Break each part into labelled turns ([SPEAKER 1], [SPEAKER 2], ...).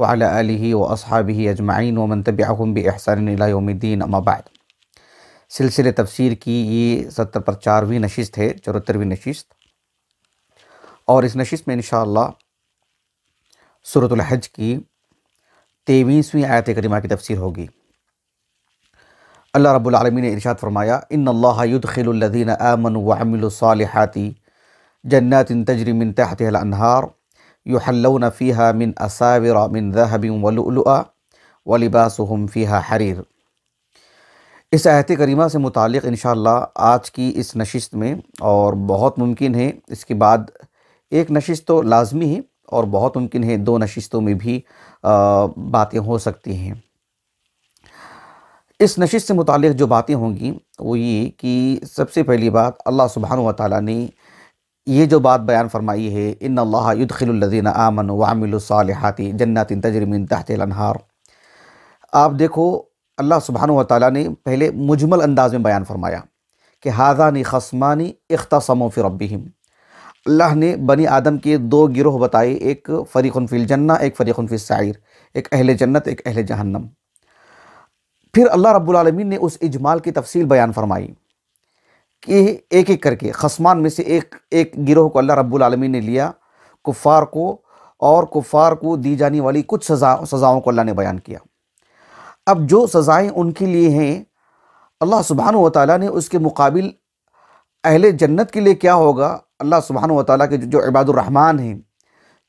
[SPEAKER 1] व अला आलिहि व अस्हाबिहि अजमईन व मन तबिअहुम बि इहसान इला यौमिद्दीन अम्मा बाद। सिलसिले तफसीर की ये 74वीं नशिस्त है, 74वीं नशिस्त, और इस नशिस्त में इंशाअल्लाह सूरतुल हज की 23वीं आयत करीमा की तफसीर होगी। अल्लाह रब्बुल आलमीन ने इरशाद फरमाया, इन्नल्लाह युदखिलुल्लज़ीना आमनु व अमिलुस्सालिहाति जन्नातिन तजरी मिन तहतिहल अन्हार युहल्लौना फ़ीहा मिन असाविरा मिन ज़हबिन व लुअलुआ व लिबासुहुम फ़ीहा हरीर। इस आयत करीमा से मुतालिक इंशाअल्लाह आज की इस नशिस्त में, और बहुत मुमकिन है इसके बाद एक नशिस्त तो लाजमी है और बहुत मुमकिन है 2 नशिस्तों में भी बातें हो सकती हैं। इस नशिस्त से मुतालिक जो बातें होंगी वो ये कि सबसे पहली बात, अल्लाह सुब्हानहु व तआला ने ये जो बात बयान फरमाई है, इन्नल्लाह युदखिलुल्लज़ीना आमनु व अमिलुस्सालिहाति जन्नातिन तजरी मिन तहतिहल अन्हार। आप देखो, अल्लाह सुब्हानहु व तआला ने पहले मुजमल अंदाज में बयान फरमाया कि हाज़ानी ख़स्मानी इख्तसमू फ़ी रब्बिहिम। अल्लाह ने बनी आदम के 2 गिरोह बताए, एक फ़रीक़ुन फ़िल जन्ना, एक फ़रीक़ुन फ़िस साइर, एक अहले जन्नत, एक अहले जहन्नम। फिर अल्लाह रब्बुल आलमीन ने उस इजमाल की तफसील बयान फरमाई कि एक एक करके खस्मान में से एक गिरोह को अल्लाह रब्बुल आलमीन ने लिया, कुफ़ार को, और कुफ़ार को दी जाने वाली कुछ सज़ाओं को अल्लाह ने बयान किया। अब जो सज़ाएँ उनके लिए हैं, अल्लाह सुब्हानहु व तआला ने उसके मुकाबिल अहले जन्नत के लिए क्या होगा, अल्लाह सुब्हानहु व तआला के जो इबादुर रहमान हैं,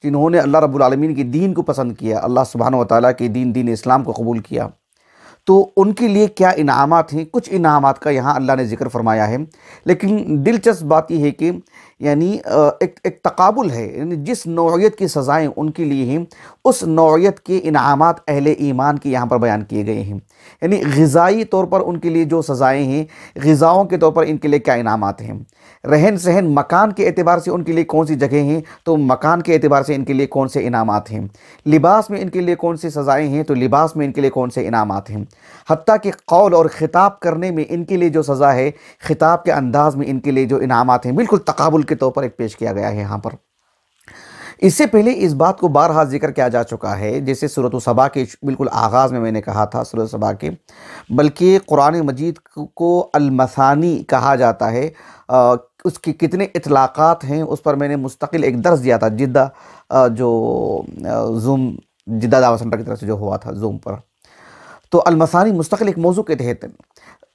[SPEAKER 1] जिन्होंने अल्लाह रब्बुल आलमीन के दीन को पसंद किया, अल्लाह सुब्हानहु व तआला के दीन इस्लाम को कबूल किया, तो उनके लिए क्या इनामात हैं। कुछ इनामात का यहाँ अल्लाह ने जिक्र फरमाया है, लेकिन दिलचस्प बात यह है कि यानी एक तकाबुल है, यानी जिस नौइयत की सज़ाएँ उनके लिए हैं उस नौइयत के इनामात अहले ईमान के यहाँ पर बयान किए गए हैं। यानी ग़िज़ाई तौर पर उनके लिए जो सज़ाएँ हैं, ग़िज़ाओं के तौर पर इनके लिए क्या इनामात हैं, रहन सहन मकान के एतबार से उनके लिए कौन सी जगह हैं, तो मकान के एतबार से इनके लिए कौन से इनामात हैं, लिबास में इनके लिए कौन सी सज़ाएँ हैं, तो लिबास में इनके लिए कौन से इनामात हैं, हत्ता कि कौल और ख़िताब करने में इनके लिए जो सज़ा है, ख़िताब के अंदाज़ में इनके लिए जो इनामात हैं, बिल्कुल तकाबुल के तौर पर एक पेश किया गया है यहाँ पर। इससे पहले इस बात को बारहा जिक्र किया जा चुका है, जैसे सूरत सबा के बिल्कुल आगाज़ में मैंने कहा था, सूरत सबा के, बल्कि कुरान मजीद को अल-मसानी कहा जाता है। उसके कितने इतलाक़ात हैं उस पर मैंने मुस्तकिल एक दर्स दिया था, जिद्दा जो जूम जिद्दा दावा सेंटर की तरफ से जो हुआ था जूम पर। तो अल-मसानी मुस्तकिल एक मौजू के तहत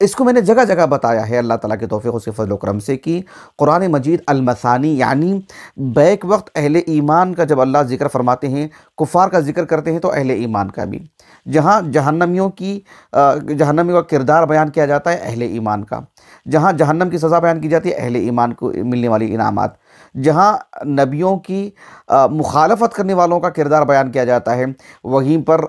[SPEAKER 1] इसको मैंने जगह जगह बताया है अल्लाह ताला के तौफ़ीक़ उसके फ़ज़ल व करम से कि कुरान मजीद अल-मसानी यानी बैक वक्त अहले ईमान का जब अल्लाह ज़िक्र फरमाते हैं, कुफ़ार का ज़िक्र करते हैं तो अहले ईमान का भी, जहाँ जहन्नमियों का किरदार बयान किया जाता है अहले ईमान का, जहाँ जहन्नम की सज़ा बयान की जाती है अहले ईमान को मिलने वाली इनामात, जहाँ नबियों की मुखालफत करने वालों का किरदार बयान किया जाता है, वहीं पर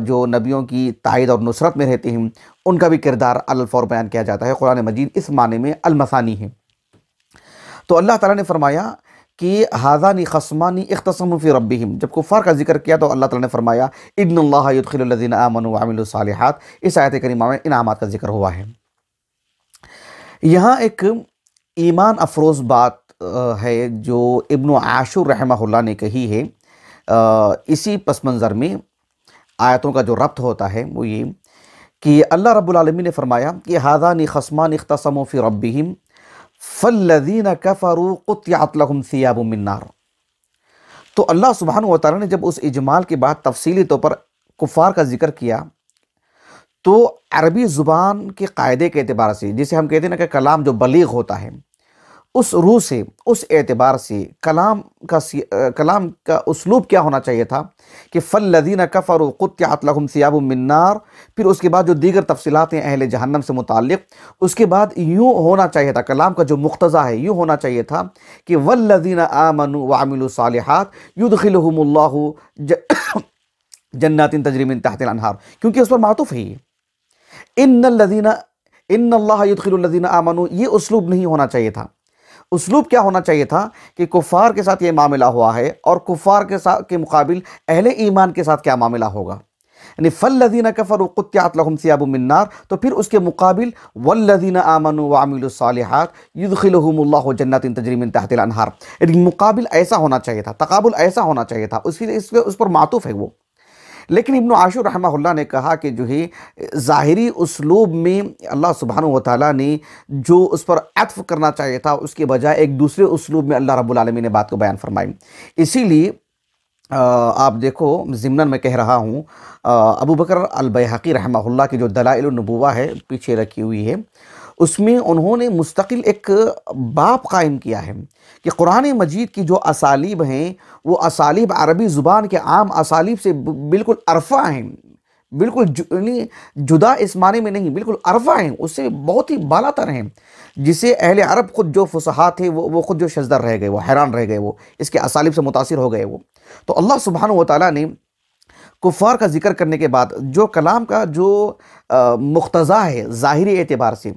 [SPEAKER 1] जो नबियों की तायद और नुसरत में रहते हैं उनका भी किरदार अल-फौर बयान किया जाता है। कुरान मजीद इस माने में अल-मसानी है। तो अल्लाह ताला ने फरमाया कि हाज़ानी ख़स्मानी इख्तसमू फ़ी रब्बिहिम। जब कुफ़ार का जिक्र किया तो अल्लाह ताला ने फरमाया इन्नल्लाह युदखिलुल्लज़ीना आमनु व अमिलुस्सालिहात। इस आयत करीमा में इनामात का जिक्र हुआ है। यहाँ एक ईमान अफरोज़ बात है जो इब्न आशुर रहमहुल्लाह ने कही है। इसी पस मंज़र में आयतों का जो रब्त होता है वो ये कि अल्लाह रब्बुल आलमीन ने फरमाया कि हाज़ानी ख़स्मान इख्तसमू फ़ी रब्बिहिम फ़ल्लज़ीना कफ़रू क़ुत्तिअत लहुम सियाबुम मिन नार। तो अल्लाह सुब्हानहु व तआला ने जब उस इजमाल के बाद तफसीली तौर पर कुफ़ार का जिक्र किया, तो अरबी ज़ुबान के कायदे के एतबार से, जिसे हम कहते हैं ना कि कलाम जो बलीग होता है, उस रूह से, उस एतबार से कलाम का उसलूब क्या होना चाहिए था कि फल्लज़ीना कफ़रू क़ुत्तिअत लहुम सियाबुम मिन नार, फिर उसके बाद जो दीगर तफसीलात हैं अहले जहन्नम से मुताल्लिक़, उसके बाद यूँ होना चाहिए था, कलाम का जो मुख्तज़ा है यूँ होना चाहिए था कि वल्लज़ीना आमनु व अमिलु सालिहात युदखिलुहुमुल्लाहु जन्नातिन तजरी मिन तहतिल अनहार, क्योंकि उस पर मातूफ़ है ये इन्नल्लाह युदखिलुल लज़ीना आमनु, ये उसलूब नहीं होना चाहिए था। उसलूब क्या होना चाहिए था कि कुफ़ार के साथ ये मामला हुआ है और कुफ़ार के साथ के मुकाबिल अहले ईमान के साथ क्या मामला होगा, यानी फल्लज़ीना कफ़रू क़ुत्तिअत लहुम सियाबुम मिन नार, तो फिर उसके मुकाबिल वल्लज़ीना आमनु व अमिलुस सालिहात युदखिलुहुमुल्लाहु जन्नातिन तजरी मिन तहतिल अनहार, यानी मुकाबिल ऐसा होना चाहिए था, तक़ाबुल ऐसा होना चाहिए था, इसलिए उस पर मातूफ़ है वो। लेकिन इब्न आशूर रहमहुल्लाह ने कहा कि जो है ज़ाहिरी उसलूब में अल्लाह सुब्हानहु व तआला ने जो उस पर अत्फ़ करना चाहिए था, उसके बजाय एक दूसरे उसलूब में अल्लाह रब्बुल आलमीन ने बात को बयान फरमाई। इसीलिए आप देखो ज़िम्नन मैं कह रहा हूँ, अबू बकर अल बैहक़ी रहमहुल्लाह की जो दलाइल नबुव्वा है पीछे रखी हुई है, उसमें उन्होंने मुस्तकिल एक बाब कायम किया है कि कुरान मजीद की जो असालीब हैं वो असालीब अरबी ज़ुबान के आम असालीब से बिल्कुल अरफा हैं, बिल्कुल जुदा इस माने में नहीं, बिल्कुल अरफा हैं, उससे बहुत ही बालातर हैं, जिसे अहले अरब खुद जो फुसहा थे वो खुद जो शज़दर रह गए, वो हैरान रह गए, वो इसके असालीब से मुतासिर हो गए वो। तो अल्लाह सुब्हानहु व तआला ने कुफ़ार का जिक्र करने के बाद जो कलाम का जो मुख्तज़ा है ज़ाहिरी एतबार से,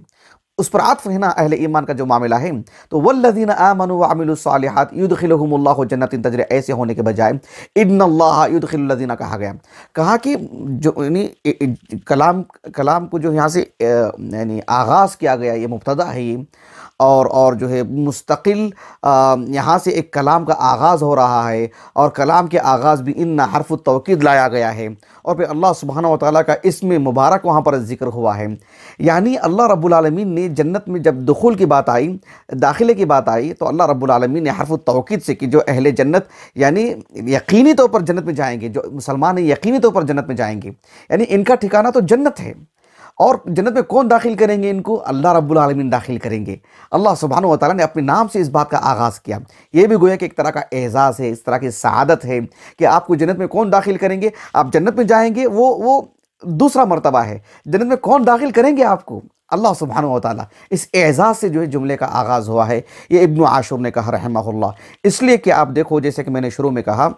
[SPEAKER 1] उस पर आत्फ़ है ना अहले ईमान का जो मामला है, तो वल्लज़ीना आमनु व अमिलुस सालिहात युदखिलुहुमुल्लाहु जन्नतिन तजरी ऐसे होने के बजाय इन्नल्लाह युदखिलुल लज़ीना कहा गया। कहा कि जो यानी कलाम को जो यहाँ से यानी आगाज़ किया गया, ये मुब्तदा है ये, और जो है मुस्तकिल यहाँ से एक कलाम का आगाज़ हो रहा है और कलाम के आगाज़ भी इन्ना हर्फ़ तौकीद लाया गया है और फिर अल्लाह सुब्हानहु व तआला का इसमें मुबारक वहाँ पर ज़िक्र हुआ है। यानी अल्लाह रब्बुल आलमीन ने जन्नत में जब दुखूल की बात आई, दाखिले की बात आई, तो अल्लाह रब्बुल आलमीन ने हर्फ़ तौकीद से कि जो अहले जन्नत यानी यकीनी तौर पर जन्नत में जाएंगे, जो मुसलमान हैं यकीनी तौर पर जन्नत में जाएंगे, यानी इनका ठिकाना तो जन्नत है। और जन्नत में कौन दाखिल करेंगे इनको? अल्लाह रब्बुल आलमीन दाखिल करेंगे। अल्लाह सुब्हानहु व तआला ने अपने नाम से इस बात का आगाज़ किया। ये भी गोया कि एक तरह का एज़ाज़ है, इस तरह की सआदत है कि आपको जन्नत में कौन दाखिल करेंगे, आप जन्नत में जाएंगे, वो दूसरा मर्तबा है। जन्नत में कौन दाखिल करेंगे आपको? अल्लाह सुब्हानहु व तआला। इस एज़ाज़ से जो है जुमले का आगाज़ हुआ है, ये इब्न आशूर ने कहा रहमहुल्लाह। इसलिए कि आप देखो, जैसे कि मैंने शुरू में कहा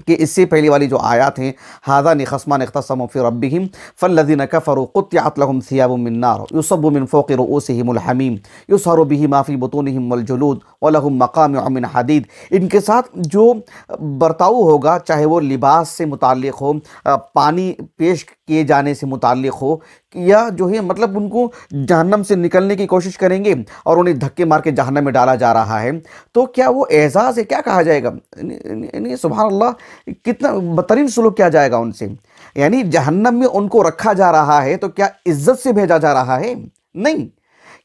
[SPEAKER 1] कि इससे पहली वाली जो आयत हैं, हाज़ानी ख़स्मान इख्तसमू फ़ी रब्बिहिम फ़ल्लज़ीना कफ़रू क़ुत्तिअत लहुम सियाबुम मिन नार युसब्बु मिन फ़ौक़ि रुऊसिहिमुल हमीम युसहरु बिही मा फ़ी बुतूनिहिम वल जुलूद व लहुम मक़ामिअ मिन हदीद। इनके साथ जो बर्ताव होगा, चाहे वो लिबास से मुताल्लिक़ हो, पानी पेश किए जाने से मुताल्लिक़ हो, या जो है मतलब उनको जहन्नम से निकलने की कोशिश करेंगे और उन्हें धक्के मार के जहन्नम में डाला जा रहा है, तो क्या वो एज़ाज़ है? क्या कहा जाएगा? यानी सुभान अल्लाह, कितना बदतरीन सुलूक किया जाएगा उनसे। यानी जहन्नम में उनको रखा जा रहा है तो क्या इज्जत से भेजा जा रहा है? नहीं।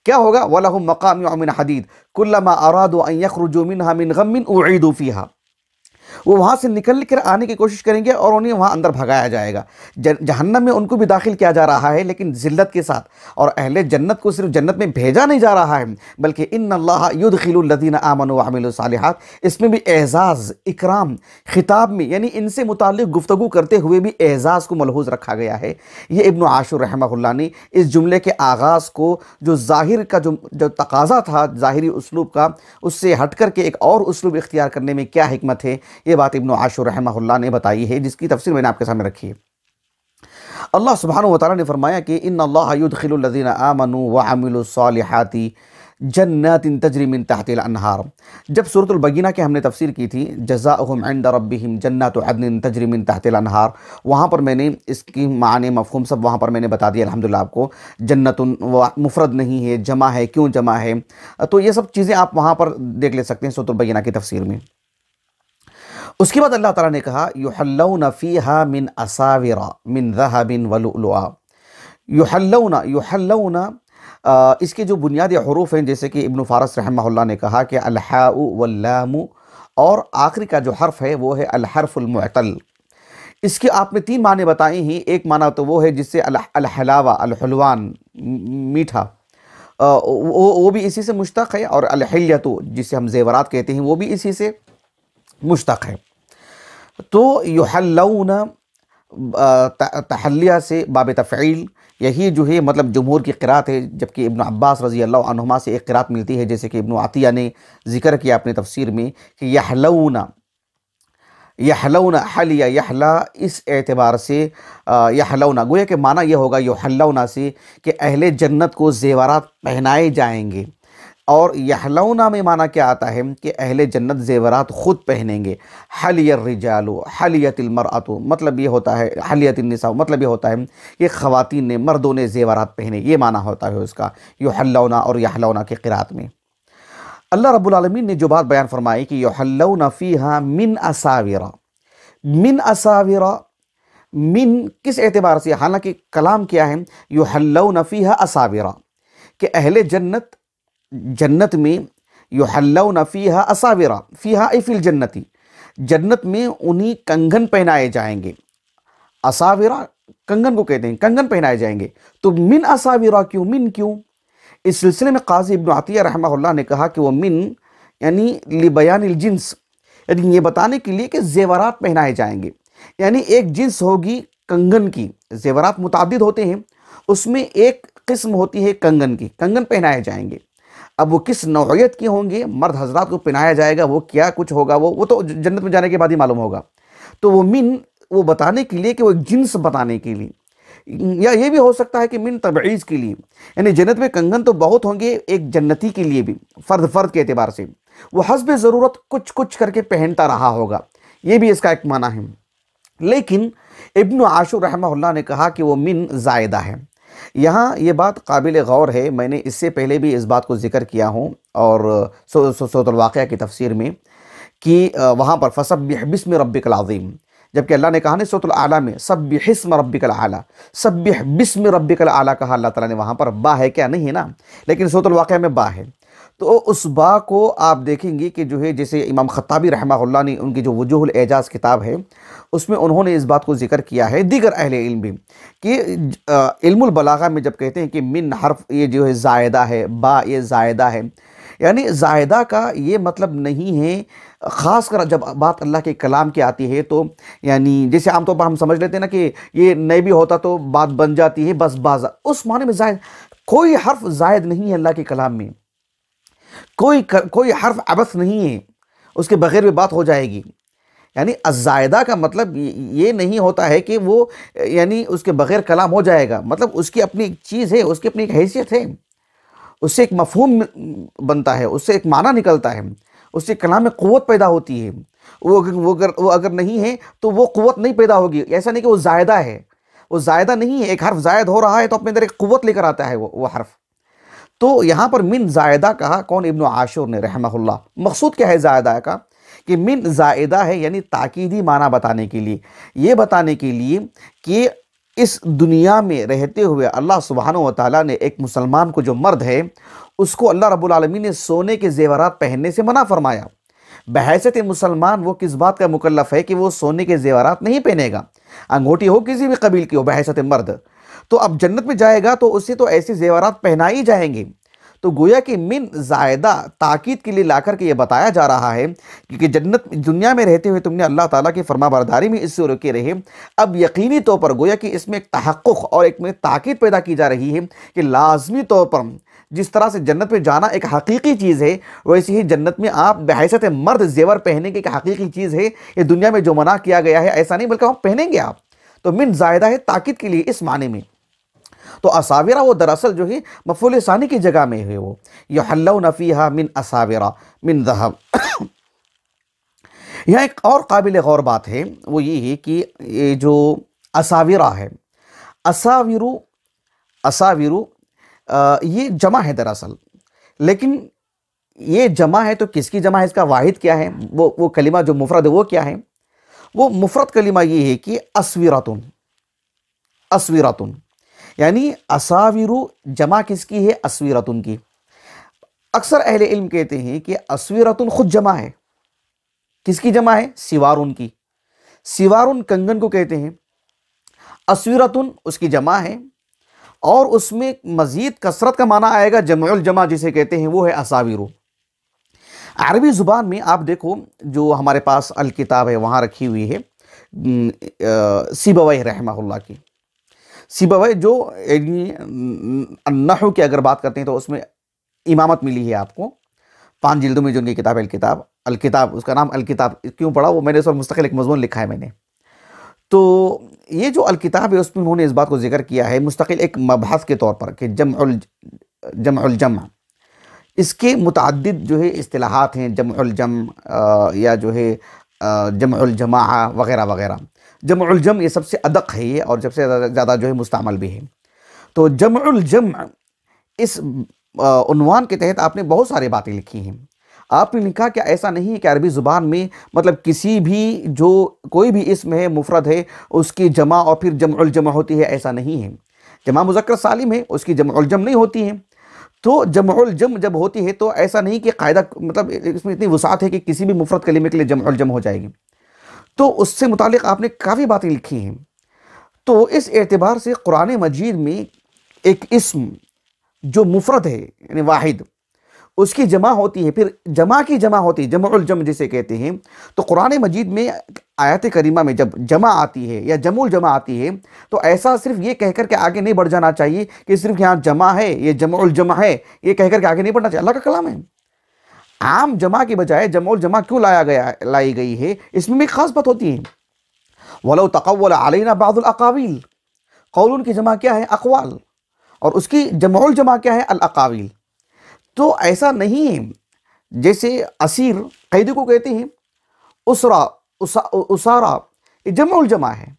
[SPEAKER 1] क्या होगा? वलहुम मक़ामिअ मिन हदीद कुल्लमा अरादू अन यख़रुजू मिन्हा मिन गम्मिन उईदू फ़ीहा। वो वहाँ से निकल कर आने की कोशिश करेंगे और उन्हें वहाँ अंदर भगाया जाएगा। जहन्नम में उनको भी दाखिल किया जा रहा है, लेकिन ज़िल्लत के साथ। और अहले जन्नत को सिर्फ जन्नत में भेजा नहीं जा रहा है, बल्कि इन्नल्लाह युदखिलुल लज़ीना आमनु व अमिलुस सालिहात, इसमें भी एज़ाज़, इकराम, खिताब में यानी इनसे मुताल्लिक़ गुफ्तगू करते हुए भी एज़ाज़ को मलहूज़ रखा गया है। ये इब्न आशूर रहमहुल्लाह ने इस जुमले के आगाज़ को जो ज़ाहिर का जो तकाज़ा था ज़ाहिरी उसलूब का, उससे हट कर के एक और उसलूब इख्तियार करने में क्या हिकमत है, ये बात इब्न आशूर रहमहुल्लाह ने बताई है, जिसकी तफसीर मैंने आपके सामने रखी है। अल्लाह सुब्हानहु व तआला ने फरमाया कि इन्नल्लाह युदखिलुल लज़ीना आमनु व अमिलुस सालिहाति जन्नातिन तजरी मिन तहतिल अनहार। जब सूरतुल बगीना की हमने तफसीर की थी, जज़ाउहुम इंदा रब्बिहिम जन्नातु अदनिन तजरी मिन तहतिल अनहार, वहाँ पर मैंने इसकी माने मफ़हूम सब वहाँ पर मैंने बता दिया अल्हम्दुलिल्लाह आपको। जन्नतुन मुफ़रद नहीं है, जमा है, क्यों जमा है, तो ये सब चीज़ें आप वहाँ पर देख ले सकते हैं सूरतुल बगीना की तफसीर में। उसके बाद अल्लाह ताला ने कहा युहल्लौना फ़ीहा मिन असाविरा मिन ज़हबिन व लुअलुआ। युहल्लौना इसके जो बुनियादी हुरूफ हैं, जैसे कि इब्न फ़ारस रहमहुल्लाह ने कहा कि अल-हाउ वल-लामु, और आखिरी का जो हर्फ है वो है अल-हर्फ़ुल मुअतल। इसके आपने तीन माने बताए हैं। एक माना तो वो है जिससे अल-हलावा, अल-हलवान, मीठा, वो भी इसी से मुश्तक़ है, और अल-हिल्यतु जिसे हम ज़ेवरात कहते हैं वो भी इसी से मुश्तक़ है। तो युहल्लौना तहल्लिया से बाब तफ़ईल, यही जो है मतलब जमहूर की क़िरात है, जबकि इब्न अब्बास रज़ी अल्लाह अन्हुमा से एक क़िरात मिलती है, जैसे कि इब्न अतिया ने ज़िक्र किया अपनी तफ़सीर में कि यहलौना, यहलौना हलिया यहला, इस एतबार से यहलौना गोया के माना यह होगा युहल्लौना से कि अहले जन्नत को ज़ेवरात पहनाए जाएंगे, और यहलौना में माना क्या आता है कि अहले जन्नत ज़ेवरात ख़ुद पहनेंगे। हलियर रिजालु हलियतिल मरअतु, मतलब ये होता है हलियतिन निसा, मतलब ये होता है कि ख़वातीन ने, मर्दों ने ज़ेवरात पहने, ये माना होता है उसका युहल्लौना और यहलौना की क़िरात में। अल्लाह रब्बुल आलमीन ने जो बात बयान फरमाई कि युहल्लौना फ़ीहा मिन असाविरा, मिन असाविरा, मिन किस एतबार से, हालांकि कलाम क्या है, युहल्लौना फ़ीहा असाविरा, कि अहले जन्नत, जन्नत में, युहल्लौना फ़ीहा असाविरा, फ़ीहा ऐ फ़िल जन्नती, जन्नत में उन्हीं कंगन पहनाए जाएंगे। असाविरा कंगन को कहते हैं, कंगन पहनाए जाएंगे। तो मिन असाविरा क्यों, मिन क्यों? इस सिलसिले में काज़ी इब्न अतिया रहमहुल्लाह ने कहा कि वो मिन यानी लिबयानिल जिन्स, यानी ये बताने के लिए कि ज़ेवरात पहनाए जाएंगे, यानी एक जिन्स होगी कंगन की, ज़ेवरात मुतादिद होते हैं, उसमें एक किस्म होती है कंगन की, कंगन पहनाए जाएंगे। अब वो किस नौइयत के होंगे, मर्द हजरात को पहनाया जाएगा, वो क्या कुछ होगा, वो तो जन्नत में जाने के बाद ही मालूम होगा। तो वो मिन, वो बताने के लिए कि वो एक जिन्स बताने के लिए, या ये भी हो सकता है कि मिन तबईज़ के लिए, यानी जन्नत में कंगन तो बहुत होंगे एक जन्नती के लिए भी, फ़र्द फ़र्द के एतबार से, वो हस्ब ज़रूरत कुछ कुछ करके पहनता रहा होगा, ये भी इसका एक माना है। लेकिन इब्न आशूर रहमहुल्लाह ने कहा कि वो मिन ज़ायदा है। यहाँ ये बात काबिल गौर है, मैंने इससे पहले भी इस बात को ज़िक्र किया हूँ, और सूरतुल वाक़िया की तफसीर में कि वहाँ पर फसब्बिह बिस्मि रब्बिकल अज़ीम, जबकि अल्लाह ने कहा ना सूरतुल आला में सब्बिह इस्म रब्बिकल आला, सब्बिह बिस्मि रब्बिकल आला कहा अल्लाह ताला ने, वहाँ पर बा है क्या, नहीं है ना, लेकिन सूरतुल वाक़िया में बा है। तो उस बा को आप देखेंगे कि जो है, जैसे इमाम खत्ताबी रहमहुल्लाह ने उनकी जो वजूहुल एजाज़ किताब है उसमें उन्होंने इस बात को ज़िक्र किया है, दीगर अहले इल्म भी, कि इल्मुल बलागा में जब कहते हैं कि मिन हर्फ ये जो है ज़ायदा है, बा ये ज़ायदा है, यानी ज़ायदा का ये मतलब नहीं है, ख़ासकर जब बात अल्लाह के कलाम की आती है, तो यानी जैसे आमतौर पर हम समझ लेते हैं ना कि ये नहीं भी होता तो बात बन जाती है, बस बाज़ा, उस माने में ज़ायद, कोई हर्फ ज़ायद नहीं है अल्लाह के कलाम में, कोई हर्फ अबस नहीं है, उसके बगैर भी बात हो जाएगी। यानी अज़्ज़ायदा का मतलब ये नहीं होता है कि वो यानी उसके बगैर कलाम हो जाएगा, मतलब उसकी अपनी एक चीज़ है, उसकी अपनी एक हैसियत है, उससे एक मफ़हूम बनता है, उससे एक माना निकलता है, उससे कलाम में क़ुव्वत पैदा होती है। वो अगर नहीं है तो वो क़ुव्वत नहीं पैदा होगी। ऐसा नहीं कि वो ज़ायदा है, वो ज़ायदा नहीं है, एक हर्फ ज़ायद हो रहा है तो अपने अंदर एक क़ुव्वत लेकर आता है वो हर्फ। तो यहाँ पर मिन ज़ायदा कहा कौन, इब्न आशूर ने रहमहुल्लाह। मकसूद क्या है ज़ायदा का, कि मिन ज़ायदा है यानी ताकीदी माना बताने के लिए, ये बताने के लिए कि इस दुनिया में रहते हुए अल्लाह सुब्हानहू व तआला ने एक मुसलमान को, जो मर्द है, उसको अल्लाह रब्बुल आलमीन ने सोने के ज़ेवरात पहनने से मना फरमाया। बहैसियत मुसलमान वो किस बात का मुकल्लफ़ है कि वो सोने के ज़ेवरात नहीं पहनेगा, अंगूठी हो किसी भी कबील की हो, बहैसियत मर्द। तो अब जन्नत में जाएगा तो उसे तो ऐसे ज़ेवरात पहनाए ही जाएंगे। तो गोया कि मिन ज़ायदा ताकीद के लिए लाकर के ये बताया जा रहा है कि जन्नत दुनिया में रहते हुए तुमने अल्लाह ताला की फरमाबरदारी में इससे रुके रहे। अब यकीनी तौर पर गोया कि इसमें एक तहक़्क़ुक़ और एक में ताकीद पैदा की जा रही है कि लाज़मी तौर पर जिस तरह से जन्नत में जाना एक हकीकी चीज़ है, वैसे ही जन्नत में आप बहैसियत मर्द ज़ेवर पहनने की एक हकीकी चीज़ है। ये दुनिया में जो मना किया गया है ऐसा नहीं, बल्कि आप पहनेंगे आप। तो मिन ज़ायदा है ताकीद के लिए इस माने में। तो असाविरा वो दरअसल जो है मफ़ूल सानी की जगह में है, वो युहल्लौना फ़ीहा मिन असाविरा मिन ज़हब। यहाँ एक और काबिल गौर बात है, वो ये है कि ये जो असाविरा है, असाविरु असाविरु ये जमा है दरअसल, लेकिन ये जमा है तो किसकी जमा है, इसका वाहिद क्या है, वो कलिमा जो मुफरद है वो क्या है। वो मुफरद कलिमा ये है कि अस्विरतुन, अस्विरतुन, यानी असाविरु जमा किसकी है, अस्विरतुन की। अक्सर अहले इल्म कहते हैं कि अस्विरतुन खुद जमा है, किसकी जमा है, सिवारुन की। सिवारुन कंगन को कहते हैं, अस्विरतुन उसकी जमा है, और उसमें मज़ीद कसरत का माना आएगा जमउल जमा जिसे कहते हैं, वो है असाविरु। अरबी ज़ुबान में आप देखो, जो हमारे पास अल किताब है वहाँ रखी हुई है सिबवैह रहमहुल्लाह की। सिबवैह जो नहू की अगर बात करते हैं तो उसमें इमामत मिली है आपको 5 जिल्दों में, जो उनकी किताब है अल किताब, उसका नाम अल किताब क्यों पड़ा, वो मैंने इस पर मुस्तकिल एक मज़मून लिखा है मैंने। तो ये जो अल किताब है उसमें उन्होंने इस बात को जिक्र किया है मुस्तकिल एक मबहस के तौर पर कि जमउल जम, इसके मुतअद्दिद जो है इस्तिलाहात हैं, जमउल जम या जो है जमउल जमा वगैरह वगैरह। जमउल जम ये सबसे अदक है ये, और सबसे ज़्यादा जो है मुस्तअमल भी है। तो जमउल जम इस उन्वान के तहत आपने बहुत सारी बातें लिखी हैं। आपने लिखा कि ऐसा नहीं है कि अरबी ज़ुबान में मतलब किसी भी जो कोई भी इसम है मुफरद है उसकी जमा और फिर जमउल जमा होती है, ऐसा नहीं है। जमा मुज़क्कर सालिम है, उसकी जमउल जम नहीं होती है। तो जमउल जम जब होती है तो ऐसा नहीं कि कायदा मतलब इसमें इतनी वसाअत है कि किसी भी मुफरद कलीमे के लिए जमउल जम हो जाएगी। तो उससे मुतालिक आपने काफ़ी बातें लिखी हैं। तो इस एतबार से कुरान मजीद में एक इस्म जो मुफरद है यानी वाहिद, उसकी जमा होती है, फिर जमा की जमा होती है, जमउल जम जिसे कहते हैं। तो कुरान मजीद में आयत करीमा में जब जमा आती है या जमुल जमा आती है तो ऐसा सिर्फ ये कहकर के आगे नहीं बढ़ जाना चाहिए कि सिर्फ यहाँ जमा है, ये जमउल जमा है, ये कहकर के आगे नहीं बढ़ना चाहिए। अल्लाह का कलाम है। आम जमा के बजाय जमउल जमा क्यों लाई गई है, इसमें भी खास बात होती है। वलौ तक़व्वल अलैना बादुल अक़ावील, कौलुन की जमा क्या है, अक़वाल, और उसकी जमउल जमा क्या है, अल अक़ावील। तो ऐसा नहीं है जैसे असीर कैदी को कहते हैं, उसरा उसारा, ये जमउल जमा है।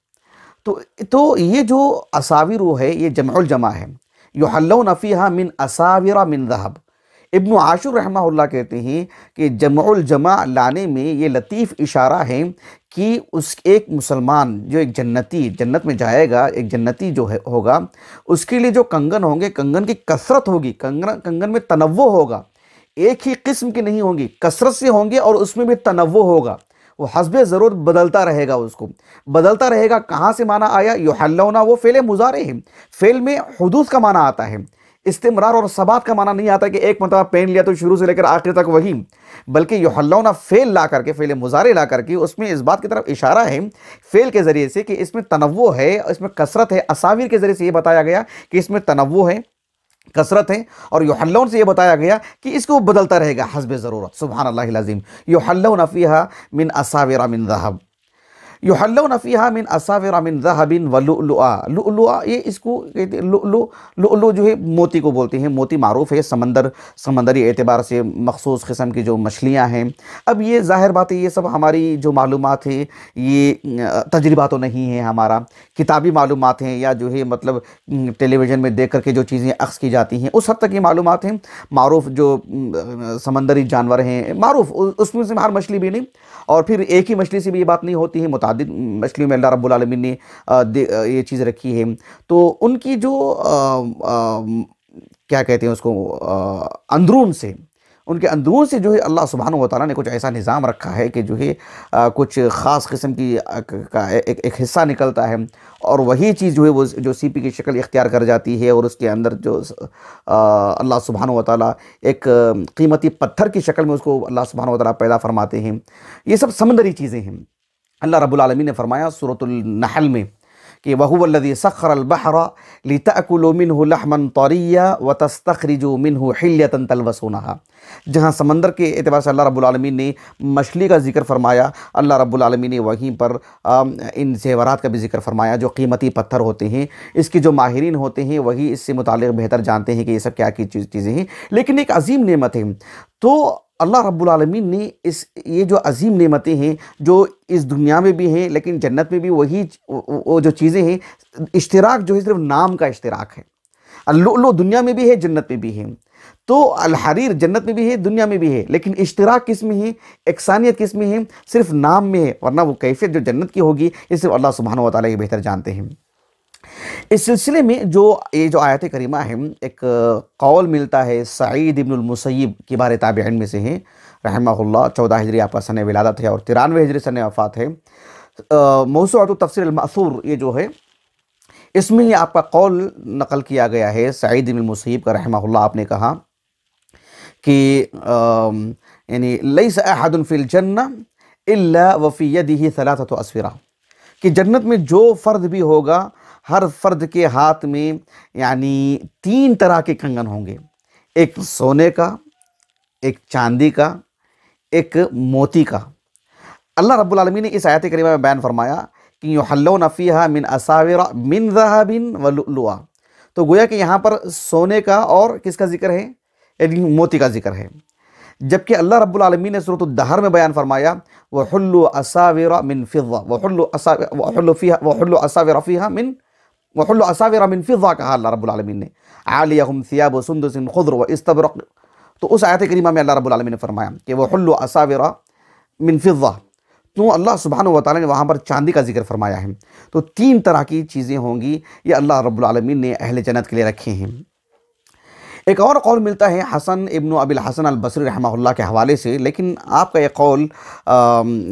[SPEAKER 1] तो ये जो असाविर है ये जमउल जमा है। युहल्लौना फ़ीहा मिन असाविरा मिन ज़हब। इब्न आशुर रहमहुल्लाह कहते हैं कि जमउल जमा लाने में ये लतीफ़ इशारा है कि उस एक मुसलमान जो एक जन्नती जन्नत में जाएगा, एक जन्नती जो है होगा, उसके लिए जो कंगन होंगे, कंगन की कसरत होगी, कंगन में तनव्वु होगा, एक ही किस्म की नहीं होंगी, कसरत से होंगे और उसमें भी तनव्वु होगा। वो हस्बे ज़रूरत बदलता रहेगा, उसको बदलता रहेगा। कहाँ से माना आया, युहल्लौना, वो फ़ेल मुज़ारे है। फ़ेल में हुदूस का माना आता है, इस्तिमरार और सबात का माना नहीं आता कि एक मरतबा पहन लिया तो शुरू से लेकर आखिर तक वही, बल्कि युहल्लौना फ़ेल ला करके, फ़ेल मुज़ारे ला करके उसमें इस बात की तरफ इशारा है फ़ेल के ज़रिए से कि इसमें तनव्वु है, इसमें कसरत है। असाविर के ज़रिए से ये बताया गया कि इसमें तनव्वु है, कसरत है। और युहल्लौन से ये बताया गया कि इसको बदलता रहेगा हस्बे ज़रूरत। सुभान अल्लाहिल अज़ीम। युहल्लौना फ़ीहा मिन असाविरा मिन ज़हब, युहल्लौना फ़ीहा मिन असाविरा मिन ज़हबिन व लुअलुआ। लुअलुआ ये इसको कहते हैं, लुअलु जो है मोती को बोलते हैं। मोती मारूफ़ है समंदरी एतबार से मखसूस किस्म की जो मछलियाँ हैं। अब ये ज़ाहिर बात है, ये सब हमारी जो मालूमात है ये तजर्बा तो नहीं है हमारा, किताबी मालूमात हैं या जो है मतलब टेलीविज़न में देख करके जो चीज़ें अक्स की जाती हैं उस हद तक ये मालूमात हैं। मारूफ़ जो समंदरी जानवर हैं मारूफ़, उसमें से हर मछली भी नहीं, और फिर एक ही मछली से भी ये बात नहीं होती है, मुतादिद मछलियों में अल्लाह रब्बुल आलमीन ने ये चीज़ रखी है। तो उनकी जो क्या कहते हैं उसको, अंदरून से, उनके अंदरून से जो है अल्लाह सुब्हानहू व तआला ने कुछ ऐसा निज़ाम रखा है कि जो है कुछ ख़ास किस्म की का एक हिस्सा निकलता है, और वही चीज़ जो है वो जो सीपी की शक्ल इख्तियार कर जाती है, और उसके अंदर जो अल्लाह सुब्हानहू व तआला एक कीमती पत्थर की शक्ल में उसको अल्लाह सुब्हानहू व तआला पैदा फरमाते हैं। ये सब समंदरी चीज़ें हैं। अल्लाह रब्बुल आलमीन ने फरमाया सूरतुल नहल में कि वहुवल्लज़ी सख़्ख़रल बहरा लितअकुलू मिन्हु लहमन तरिय्या व तस्तख़रिजू मिन्हु हिल्यतन तलबसूनहा। जहाँ समंदर के एतबार से अल्लाह रब्बुल आलमीन ने मछली का जिक्र फरमाया, अल्लाह रब्बुल आलमीन ने वहीं पर इन ज़ेवरात का भी जिक्र फरमाया जो कीमती पत्थर होते हैं। इसके जो माहिरीन होते हैं वही इससे मुतालिक बेहतर जानते हैं कि ये सब क्या की चीज़ें हैं, लेकिन एक अजीम नेमत है। तो अल्लाह रब्बुल आलमीन ने ये जो अजीम नेमतें हैं जो इस दुनिया में भी हैं लेकिन जन्नत में भी वही वो जो चीज़ें हैं, इश्तिराक जो है सिर्फ नाम का इश्तिराक है। लुअलु दुनिया में भी है, जन्नत में भी है। तो अल हरीर जन्नत में भी है, दुनिया में भी है, लेकिन इश्तिराक किस में है, एकसानियत किस में है, सिर्फ नाम में है, वरना वो कैफियत जो जन्नत की होगी ये सिर्फ अल्लाह सुब्हानहू व तआला ही बेहतर जानते हैं। इस सिलसिले में जो ये जो आयत करीमा है, एक कौल मिलता है सईद इब्नुल मुसय्यिब किबार ताबिईन में से हैं रहमहुल्लाह। 14 हिजरी आपका सन विलादत है और 93 हिजरी सन वफ़ात है। मौसूअतुत तफ़सीर अल-मअसूर ये जो है इसमें ही आपका कौल नकल किया गया है सईद इब्न मुसैयब का रहमहुल्लाह, आपने कहा कि यानी लैसा अहदुन फिल जन्ना इल्ला व फी यदिही सलासतु अस्फिरा, कि जन्नत में जो फ़र्द भी होगा हर फ़र्द के हाथ में यानी 3 तरह के कंगन होंगे, एक सोने का, एक चांदी का, एक मोती का। अल्लाह रब्बुल आलमीन ने इस आयत करीमा में बयान फरमाया कि युहल्लौना फ़ीहा मिन असाविरा मिन ज़हबिन व लुअलुआ। तो गोया कि यहाँ पर सोने का और किसका जिक्र है, यानी मोती का जिक्र है। जबकि अल्लाह रब्बुल आलमीन ने सूरत अद-दहर में बयान फरमाया वहुल्लु असाविरा मिन फिज़्ज़ा वहुल्लु असाविरा मिन फिज़्ज़ा, कहा अल्लाह रब्बुल आलमीन ने आलियहुम सियाबु सुंदुसिन खुद्र व इस्तबरक़। तो उस आयत करीमा में अल्लाह रब्बुल आलमीन ने फरमाया कि वहुल्लु असाविरा मिन फिज़्ज़ा, तो अल्लाह सुब्हानहु व तआला ने वहाँ पर चांदी का जिक्र फरमाया है। तो 3 तरह की चीज़ें होंगी, ये अल्लाह रब्बुल आलमीन ने अहले जन्नत के लिए रखे हैं। एक और कौल मिलता है हसन इब्न अबिल हसन अल बसरी रहमहुल्लाह के हवाले से, लेकिन आपका ये कौल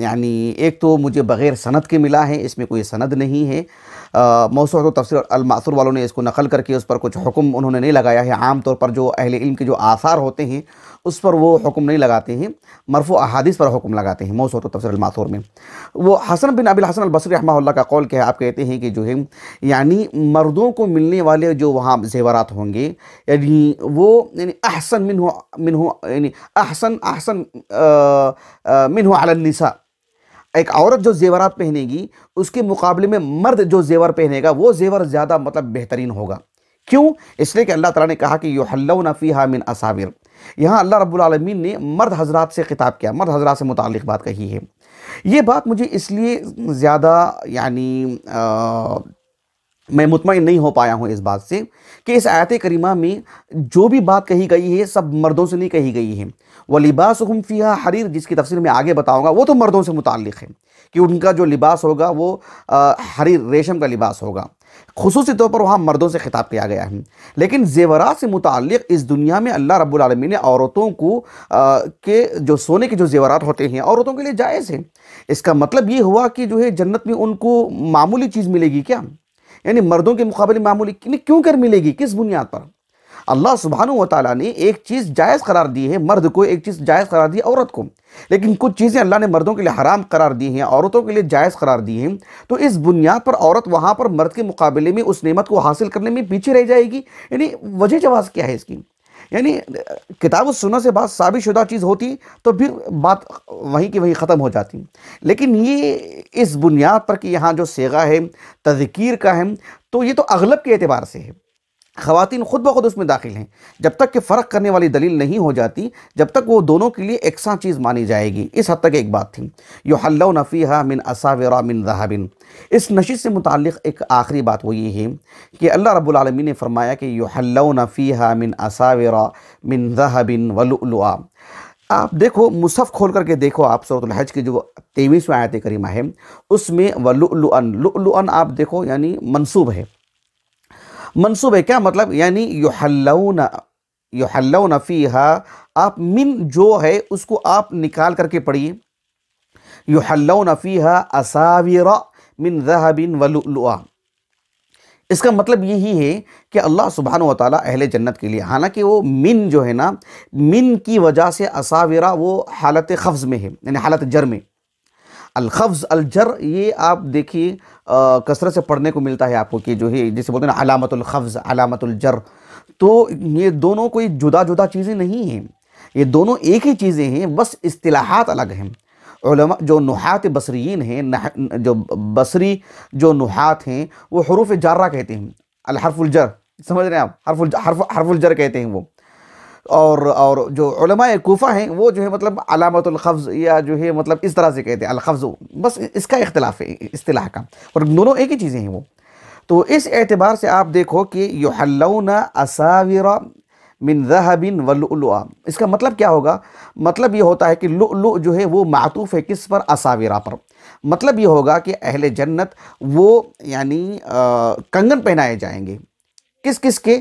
[SPEAKER 1] यानी एक तो मुझे बग़ैर सनद के मिला है, इसमें कोई सनद नहीं है। मौसूअत तफसीर अल मासूर वालों ने इसको नकल करके उस पर कुछ हुक्म उन्होंने नहीं लगाया है। आम तौर पर जो अहले इल्म के जो आसार होते हैं उस पर वो हुक्म नहीं लगाते हैं, मरफू अहादीस पर हुक्म लगाते हैं। मौसूअत तफसीर अल मासूर में वो हसन बिन अबिल हसन अल बसरी रहमहुल्लाह का कौल क्या है, आप कहते हैं कि जो है यानी मर्दों को मिलने वाले जो वहाँ ज़ेवरात होंगे, यानी वो यानी अहसन मिन्हु यानी अहसन मिन्हु अलन निसा, एक औरत जो ज़ेवरात पहनेगी उसके मुकाबले में मर्द जो ज़ेवर पहनेगा वो ज़ेवर ज़्यादा मतलब बेहतरीन होगा। क्यों? इसलिए कि अल्लाह ताला ने कहा कि युहल्लौना फ़ीहा मिन असाविर। यहाँ अल्लाह रब्बुल आलमीन ने मर्द हज़रात से खिताब किया, मर्द हज़रात से मुताल्लिक़ बात कही है। ये बात मुझे इसलिए ज़्यादा यानी मैं मुतमईन नहीं हो पाया हूँ इस बात से कि इस आयत करीमा में जो भी बात कही गई है सब मर्दों से नहीं कही गई है। व लिबासुहुम फ़ीहा हरीर, जिसकी तफसीर मैं आगे बताऊंगा, वो तो मर्दों से मुताल्लिक़ है कि उनका जो लिबास होगा वो हरीर रेशम का लिबास होगा। खुसूसी तौर पर वहाँ मर्दों से खिताब किया गया है। लेकिन ज़ेवरात से मुताल्लिक़ इस दुनिया में अल्लाह रब्बुल आलमीन ने औरतों को के जो सोने के जो ज़ेवरात होते हैं औरतों के लिए जायज़ है। इसका मतलब ये हुआ कि जो है जन्नत में उनको मामूली चीज़ मिलेगी क्या, यानी मर्दों के मुकाबले मामूली क्यों कर मिलेगी, किस बुनियाद पर? अल्लाह सुब्हानहु व तआला ने एक चीज़ जायज़ करार दी है मर्द को, एक चीज़ जायज़ करार दी है औरत को, लेकिन कुछ चीज़ें अल्लाह ने मर्दों के लिए हराम करार दी हैं, औरतों के लिए जायज़ करार दी हैं। तो इस बुनियाद पर औरत वहाँ पर मर्द के मुकाबले में उस नेमत को हासिल करने में पीछे रह जाएगी। यानी वजह जवाज़ क्या है इसकी? यानी किताब सुन्नत से बात साबित शुदा चीज़ होती तो फिर बात वहीं की वहीं ख़त्म हो जाती, लेकिन ये इस बुनियाद पर कि यहाँ जो सेगा है तज़कीर का है, तो ये तो अगलब के एतबार से है, ख़वातीन खुद ब खुद उसमें दाखिल हैं। जब तक कि फ़र्क करने वाली दलील नहीं हो जाती, जब तक वो दोनों के लिए एकसा चीज़ मानी जाएगी। इस हद तक एक बात थी। युहल्लौना फ़ीहा मिन असाविरा मिन ज़हबिन। इस नशीद से मुताल्लिक़ एक आखिरी बात वो ये है कि अल्लाह रब्बुल आलमीन ने फरमाया कि युहल्लौना फ़ीहा मिन असाविरा मिन ज़हबिन व लुअलुआ। आप देखो, मुसहफ़ खोल करके देखो, आप सूरह हज की जो 23वीं आयत करीमा है उसमें व लुअलुअन आप देखो यानी मंसूब है। मंसूब है क्या मतलब? यानी युहल्लौना फ़ीहा, आप मिन जो है उसको आप निकाल करके पढ़िए, युहल्लौना फ़ीहा असाविरा मिन ज़हबिन व लुअलुआ। इसका मतलब यही है कि अल्लाह सुब्हानहु व तआला अहले जन्नत के लिए, हालांकि वो मिन जो है ना, मिन की वजह से असाविरा वो हालत ख़फ्ज़ में है, यानी हालत जर में। अल-ख़फ्ज़ अल-जर ये आप देखिए कसरत से पढ़ने को मिलता है आपको कि जो है जिसे बोलते हैं ना अलामतुल ख़फ्ज़ अलामतुल जर। तो ये दोनों कोई जुदा जुदा चीज़ें नहीं हैं, ये दोनों एक ही चीज़ें हैं, बस इस्तिलाहात अलग हैं। उलमा जो नुहात बसरीन हैं, जो बसरी जो नुहात हैं वो हुरूफ़ जारा कहते हैं, अल हर्फ़ुल जर, समझ रहे हैं आप, हर्फ़ुल जर कहते हैं वो। और जो उलमाए कूफ़ा हैं वो जो है मतलब अलामतुल ख़फ्ज़ या जो है मतलब इस तरह से कहते हैं अल-ख़फ्ज़, बस इसका इख्तिलाफ़ है इस्तिलाह का, और दोनों एक ही चीज़ें हैं वो। तो इस एतबार से आप देखो कि युहल्लौना असाविरा मिन ज़हबिन व लुअलुआ, इसका मतलब क्या होगा? मतलब ये होता है कि लुअलु जो है वो मातूफ़ है किस पर? असाविरा पर। मतलब ये होगा कि अहले जन्नत वो यानी कंगन पहनाए जाएंगे। किस किस के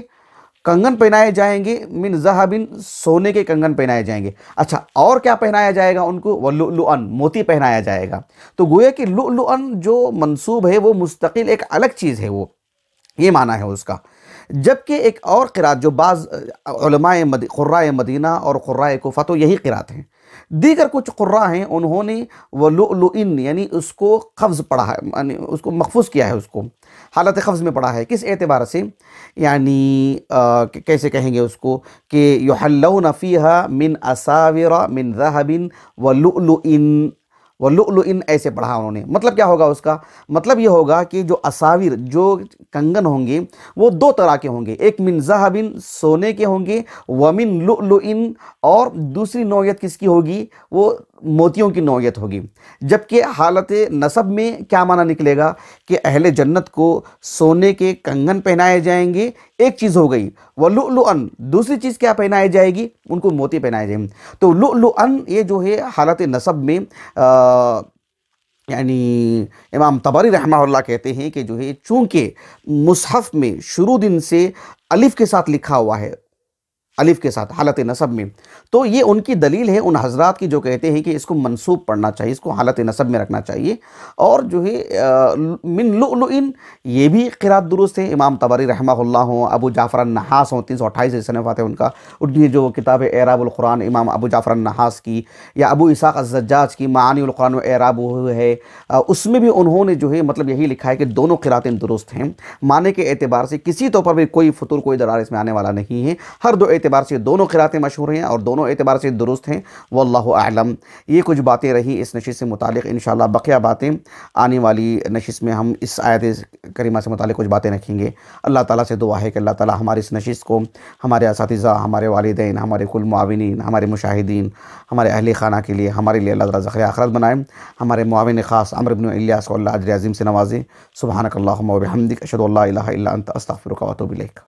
[SPEAKER 1] कंगन पहनाए जाएंगे? मिन ज़हबिन, सोने के कंगन पहनाए जाएंगे। अच्छा, और क्या पहनाया जाएगा उनको? व लुअलुअन, मोती पहनाया जाएगा। तो गोया कि लुअलुअन जो मंसूब है वो मुस्तकिल एक अलग चीज़ है वो, ये माना है उसका। जबकि एक और क़िरात जो बाज़ क़ुर्राए मदीना और क़ुर्राए कूफ़ा, तो यही क़िरात हैं। दीगर कुछ क़ुर्रा हैं, उन्होंने व लुअलुइन यानी उसको क़ब्ज़ पढ़ा है, यानी उसको महफ़ूज़ किया है, उसको हालत क़ब्ज़ में पढ़ा है। किस एतबार से? यानी कैसे कहेंगे उसको कि युहल्लौना फ़ीहा मिन असाविरा मिन ज़हबिन व लुअलुइन, व लुअलुइन ऐसे पढ़ा उन्होंने। मतलब क्या होगा उसका? मतलब ये होगा कि जो असाविर, जो कंगन होंगे, वो दो तरह के होंगे। एक मिन ज़हबिन, सोने के होंगे, व मिन लुअलुइन, और दूसरी नौयत किसकी होगी? वो मोतियों की नौयत होगी। जबकि हालत नसब में क्या माना निकलेगा कि अहले जन्नत को सोने के कंगन पहनाए जाएंगे, एक चीज़ हो गई। व लुअलुअन, दूसरी चीज़ क्या पहनाई जाएगी? उनको मोती पहनाए जाएंगे। तो लुअलुअन ये जो है हालत नसब में यानी इमाम तबरी रहमहुल्लाह कहते हैं कि जो है चूँकि मुसहफ़ में शुरू दिन से अलिफ के साथ लिखा हुआ है, अलिफ के साथ हालत नसब में, तो ये उनकी दलील है उन हज़रात की जो कहते हैं कि इसको मंसूब पढ़ना चाहिए, इसको हालत नसब में रखना चाहिए। और जो है मिन लुअलुइन, ये भी क़िरात दुरुस्त है। इमाम तबरी रहमहुल्लाह हों, अबू जाफ़र अन-नहास हों, 328 सनफ़ात है उनका, उनकी जो किताब है एराबुल कुरान इमाम अबू जाफ़र अन-नहास की, या अबू इसाक़ अज़्ज़ज्जाज की मानीउल कुरान व एराब है, उसमें भी उन्होंने जो है मतलब यही लिखा है कि दोनों क़िरातें दुरुस्त हैं। माने के एतबार से किसी तौर पर भी कोई फ़ुतूर, कोई दरार इसमें आने वाला नहीं है। हर दो एतबार से दोनों क़िरातें मशहूर हैं और दोनों एतबार से दुरुस्त हैं। वल्लाहु आलम। ये कुछ बातें रही इस नशिस्त से मुतालिक। इंशाअल्लाह बकिया बातें आने वाली नशिस्त में हम इस आयत करीमा से मुतालिक कुछ बातें रखेंगे। अल्लाह ताला से दुआ है कि अल्लाह ताला हमारी इस नशिस्त को हमारे असातिज़ा, हमारे वालिदैन, हमारे कुल मुआविनीन, हमारे मुशाहिदीन, हमारे अहले खाना के लिए, हमारे लिए अल्लाह ताला ज़ख़िर आखिरत बनाए। हमारे मुआविन ख़ास अम्र इब्न इल्यास को अल्लाह अजर अज़ीम से नवाज़े। सुब्हानक अल्लाहुम्मा व बिहम्दिक, अशहदु अल्ला इलाहा इल्ला अंत, अस्तग़फिरुका व अतूबु इलैक।